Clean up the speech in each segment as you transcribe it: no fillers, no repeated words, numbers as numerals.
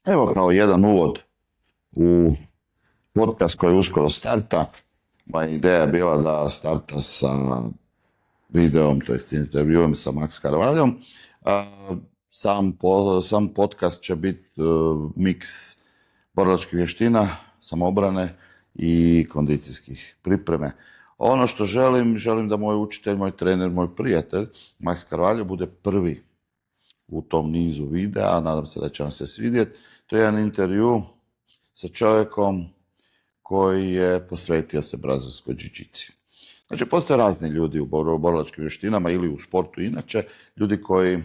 Evo kao jedan uvod u podcast koji uskoro starta. Moja ideja je bila da starta sa videom, to jest intervjuom sa Max Carvalhom. Sam podcast će biti miks borilačkih vještina, samoobrane i kondicijskih pripreme. Ono što želim da moj učitelj, moj trener, moj prijatelj Max Carvalho bude prvi u tom nizu videa, nadam se da će vam se svidjeti. To je jedan intervju sa čovjekom koji je posvetio se brazilskoj jiu-jitsu. Znači, postoje razni ljudi u borilačkim vještinama ili u sportu inače, ljudi koji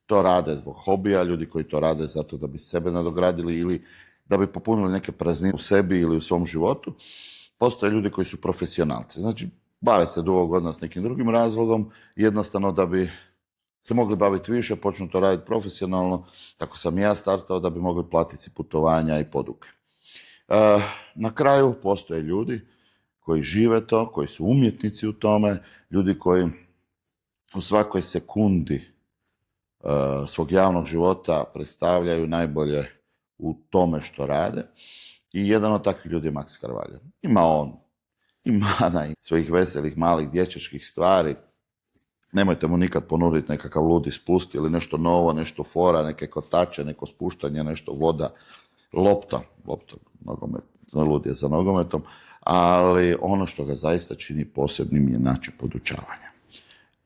to rade zbog hobija, ljudi koji to rade zato da bi sebe nadogradili ili da bi popunili neke praznine u sebi ili u svom životu. Postoje ljudi koji su profesionalci, znači bave se dugo godina s nekim drugim razlogom, jednostavno da bi se mogli baviti više, počnu to raditi profesionalno, tako sam ja startao, da bi mogli platiti si putovanja i poduke. Na kraju postoje ljudi koji žive to, koji su umjetnici u tome, ljudi koji u svakoj sekundi svog javnog života predstavljaju najbolje u tome što rade. I jedan od takvih ljudi je Max Carvalho. Ima svojih veselih, malih, dječačkih stvari. Nemojte mu nikad ponuditi nekakav ludi spust ili nešto novo, nešto fora, neke kotače, neko spuštanje, nešto voda, lopta, nogomet, lud je za nogometom, ali ono što ga zaista čini posebnim je način podučavanja.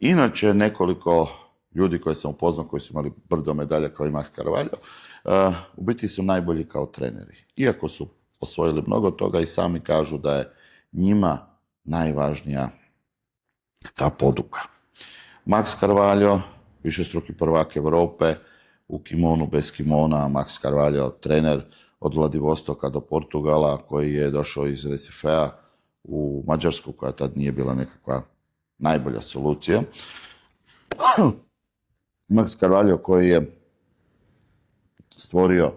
Inače, nekoliko ljudi koje sam upoznao, koji su imali brdo medalja kao i Max Carvalho, u biti su najbolji kao treneri. Iako su osvojili mnogo toga i sami kažu da je njima najvažnija ta poduka. Max Carvalho, višestruki prvak Europe, u kimonu, bez kimona. Max Carvalho, trener od Vladivostoka do Portugala, koji je došao iz Recifea u Mađarsku, koja tad nije bila nekakva najbolja solucija. Max Carvalho koji je stvorio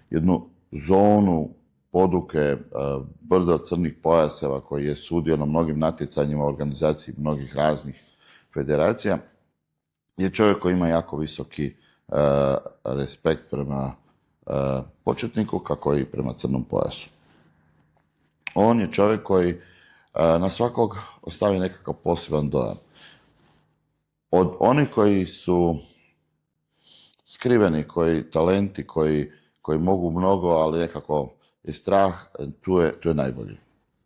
jednu zonu poduke, brdo crnih pojaseva, koji je sudio na mnogim natjecanjima, organizaciji mnogih raznih federacija, je čovjek koji ima jako visoki respekt prema početniku, kako i prema crnom pojasu. On je čovjek koji na svakog ostavi nekakav poseban dojam. Od onih koji su skriveni, talenti, koji mogu mnogo, ali nekako je strah, tu je najbolji.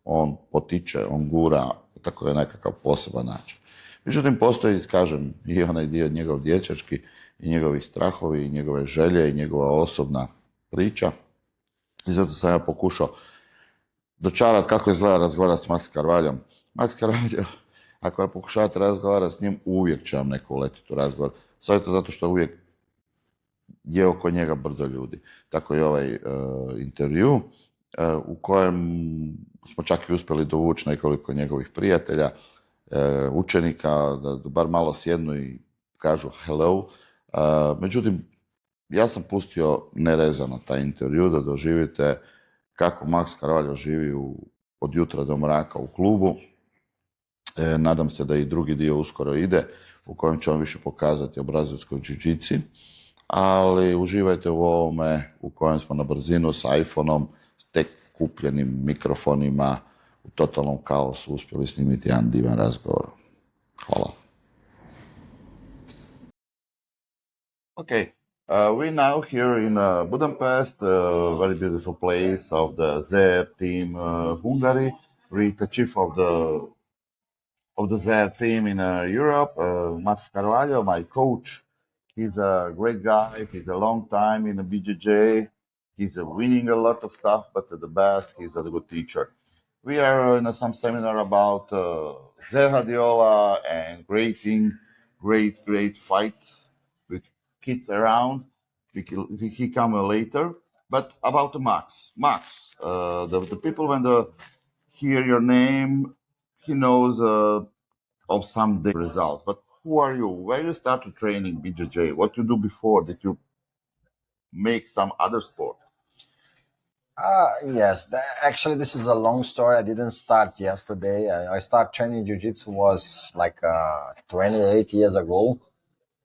On potiče, on gura, tako je nekakav poseban način. Međutim, postoji, kažem, i onaj dio njegov dječački, i njegovi strahovi, i njegove želje, i njegova osobna priča. I zato sam ja pokušao dočarati kako izgleda razgovara s Max Carvalhom. Max Carvalho, ako pokušavate razgovarati s njim, uvijek će vam neko uletiti u razgovor. Sve to zato što uvijek je oko njega brdo ljudi. Tako i ovaj intervju, u kojem smo čak i uspjeli dovući nekoliko njegovih prijatelja, učenika, da bar malo sjednu i kažu hello. Međutim, ja sam pustio nerezano taj intervju da doživite kako Max Carvalho živi od jutra do mraka u klubu. Nadam se da i drugi dio uskoro ide, u kojem ću vam više pokazati o brazilskoj jiu-jitsu, ali uživajte u ovome u kojem smo na brzinu s iPhone-om, tek kupljenim mikrofonima, u totalnom kaosu uspjeli snimiti jedan divan razgovor. Hvala. Okay, we now here in Budimpešti, a very beautiful place of the Ze team, Hungary. With the chief of the Ze team in Europe, Max Carvalho, my coach. He's a great guy. He's a long time in the BJJ. He's winning a lot of stuff, but the best, he's a good teacher. We are in some seminar about Ze Radiole and great fight with kids around. He come later. But about Max, the people when they hear your name, he knows of some day results. But who are you? Where you started training BJJ? What you do before? Did you make some other sport? Yes, actually this is a long story. I didn't start yesterday. I started training Jiu Jitsu was like 28 years ago.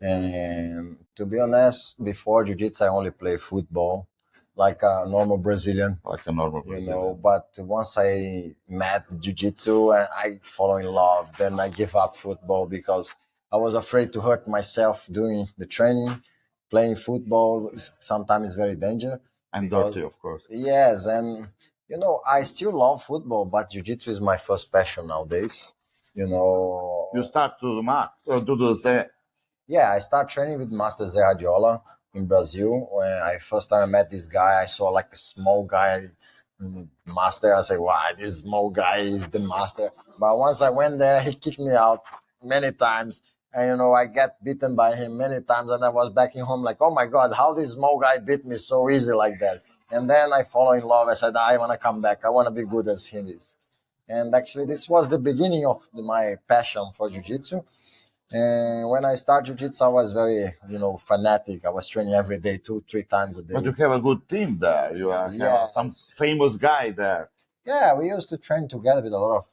And To be honest, before Jiu-Jitsu, I only play football, like a normal Brazilian, Like a normal you Brazilian. know. But once I met Jiu-Jitsu, and I fall in love, then I give up football because I was afraid to hurt myself doing the training. Playing football sometimes is very dangerous. And because- dirty, of course. Yes, and you know, I still love football, but Jiu-Jitsu is my first passion nowadays. You know, You start to the Max, or to the Ze. yeah, I started training with Master Ze Radiole in Brazil. When I first time I met this guy, I saw like a small guy master. I said, "Wow, this small guy is the master." But once I went there, he kicked me out many times, and you know, I got beaten by him many times, and I was back in home like, "Oh my God, how this small guy beat me so easy like that?" And then I fall in love. I said, "I want to come back. I want to be good as him is." And actually, this was the beginning of my passion for jiu-jitsu. And when I started jiu-jitsu, I was very, you know, fanatic. I was training every day, 2-3 times a day. But you have a good team there. You have Yes. some famous guy there. Yeah, we used to train together with a lot of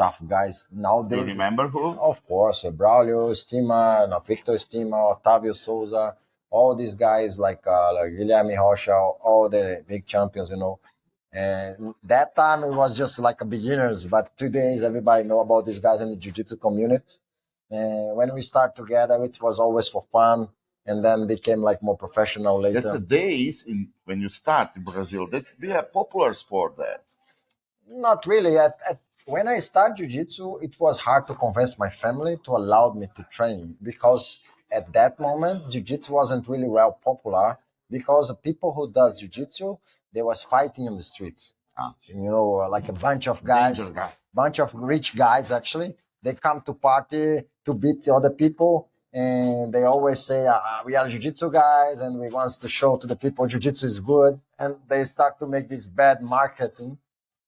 tough guys. Do you Nowadays, remember who? of course, Braulio, Stima, no, Victor Stima, Otavio Souza, all these guys like Guilherme Rocha, all the big champions, you know. And that time it was just like a beginners, but today everybody know about these guys in the jiu-jitsu community. And when we start together, it was always for fun, and then became like more professional later. That's the days when you start in Brazil. That's be a popular sport there. Not really. When I started jiu-jitsu, it was hard to convince my family to allow me to train because at that moment, jiu-jitsu wasn't really well popular because the people who does jiu-jitsu, they was fighting on the streets. You know, like a bunch of guys, Danger guy. bunch of rich guys actually. They come to party to beat the other people. And they always say, we are jiu-jitsu guys and we want to show to the people jiu-jitsu is good. And they start to make this bad marketing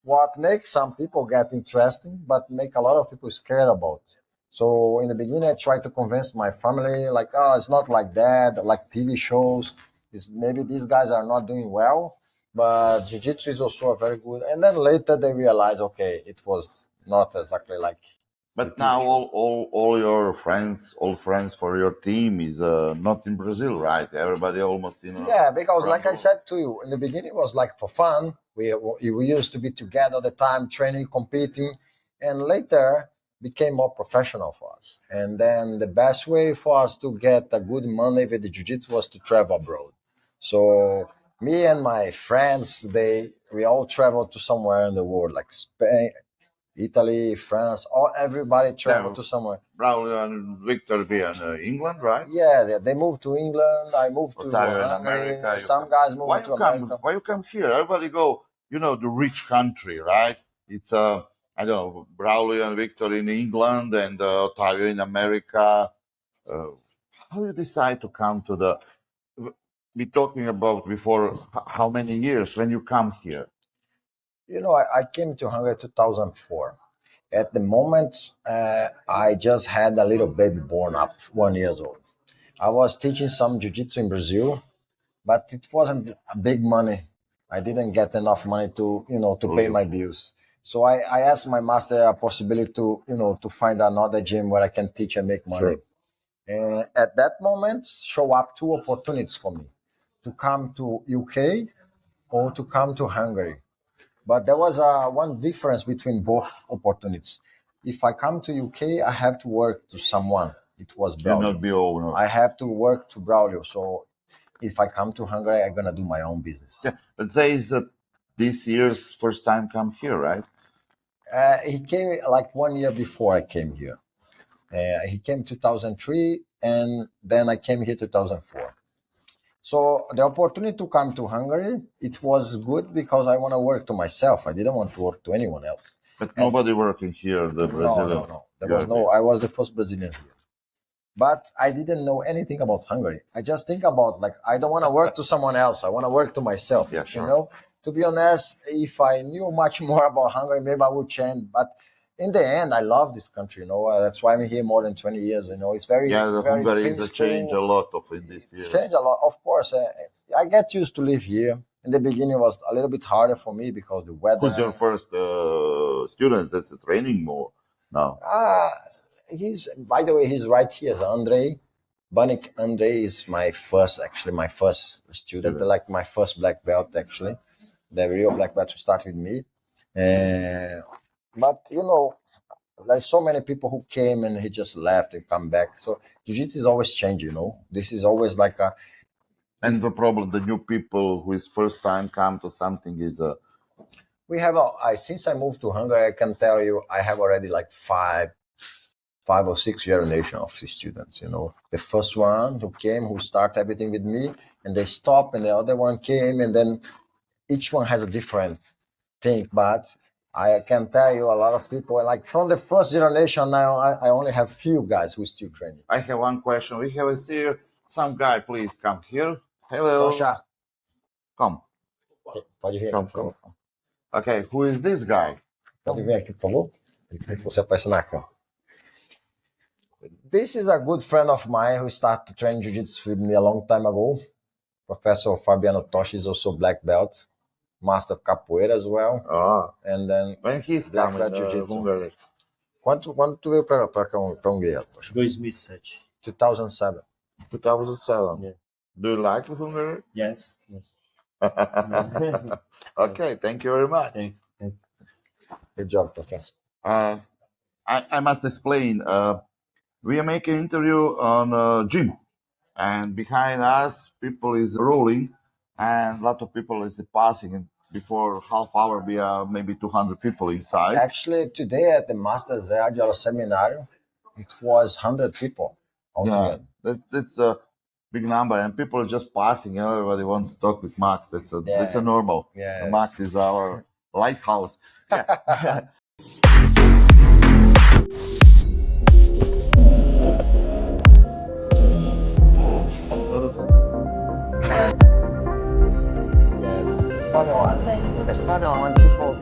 what makes some people get interesting, but make a lot of people scared about. So in the beginning, I tried to convince my family, like, oh, it's not like that, like TV shows. It's maybe these guys are not doing well, but jiu-jitsu is also a very good. And then later they realized, okay, it was not exactly like. But now all your friends, all friends for your team is not in Brazil, right? Everybody almost Yeah, because like I Brazil. said to you, in the beginning it was like for fun. We used to be together all the time, training, competing, and later became more professional for us. And then the best way for us to get a good money with the jiu-jitsu was to travel abroad. So me and my friends, we all traveled to somewhere in the world, like Spain, Italy, France, or everybody traveled to somewhere. Braulio and Victor be in England, right? Yeah, they moved to England. I moved to Ontario in Hungary. America. Some guys moved to America. Why you come here? Everybody go, the rich country, right? It's I don't know, Braulio and Victor in England and Ontario in America. Uh, how you decide to come to the? We talking about before how many years when you come here? You know, I came to Hungary 2004. At the moment, I just had a little baby born up, 1 year old. I was teaching some jiu-jitsu in Brazil, but it wasn't a big money. I didn't get enough money to pay my bills. So I asked my master a possibility to find another gym where I can teach and make money. Sure. And at that moment, show up two opportunities for me to come to UK or to come to Hungary. But there was one difference between both opportunities. If I come to UK, I have to work to someone. It was You not Braulio. be owner. I have to work to Braulio. So if I come to Hungary, I'm gonna do my own business. Yeah, but say is that this year's first time come here, right? He came like 1 year before I came here. He came 2003, and then I came here 2004. So the opportunity to come to Hungary, it was good because I want to work to myself. I didn't want to work to anyone else. But nobody working here, the Brazilian. No. I was the first Brazilian here. But I didn't know anything about Hungary. I just think about like I don't want to work to someone else. I want to work to myself. Yeah, sure. You know, to be honest, if I knew much more about Hungary, maybe I would change. But in the end, I love this country. You know, that's why I'm here more than 20 years. You know, it's very Yeah, very Hungary is a peaceful. change a lot of in this year. Changed a lot, of course. I get used to live here. In the beginning, it was a little bit harder for me because the weather. Who's your first student that's training more now? By the way, he's right here, Andre. Banik Andre is my first student, like my first black belt actually. The real black belt to start with me. But you know, there's so many people who came and he just left and come back. So jiu-jitsu is always changing, you know. This is always like a And the problem, the new people who is first time come to something is we have since I moved to Hungary, I can tell you I have already like five or six generation of students, you know. The first one who came, who started everything with me, and they stopped, and the other one came, and then each one has a different thing. But I can tell you a lot of people, like from the first generation now, I only have few guys who still training. I have one question. We have here some guy, please come here. Hello. Tosha, Come. pode vir aqui, por favor. Okay, who is this guy? Pode vir aqui, por favor. Você aparece na câmera. This is a good friend of mine who started to train jiu-jitsu with me a long time ago. Professor Fabiano Toshi is also black belt, master of capoeira as well. Oh. And then When he's black coming, belt jiu-jitsu. Hungary. Quando tu veio pra Hungria, Toshi? 2007. 2007. 2007. Yeah. Do you like Hungary? Yes. Okay, thank you very much. Good job, Professor. I must explain. We are making interview on gym, and behind us, people is rolling, and a lot of people is passing. And before half hour, we are maybe 200 people inside. Actually, today at the Master Ze Radiole seminar, it was 100 people altogether. Yeah, that's a big number, and people are just passing. Everybody wants to talk with Max. That's a normal. Yes. Max is our lighthouse. Yeah. Yes. People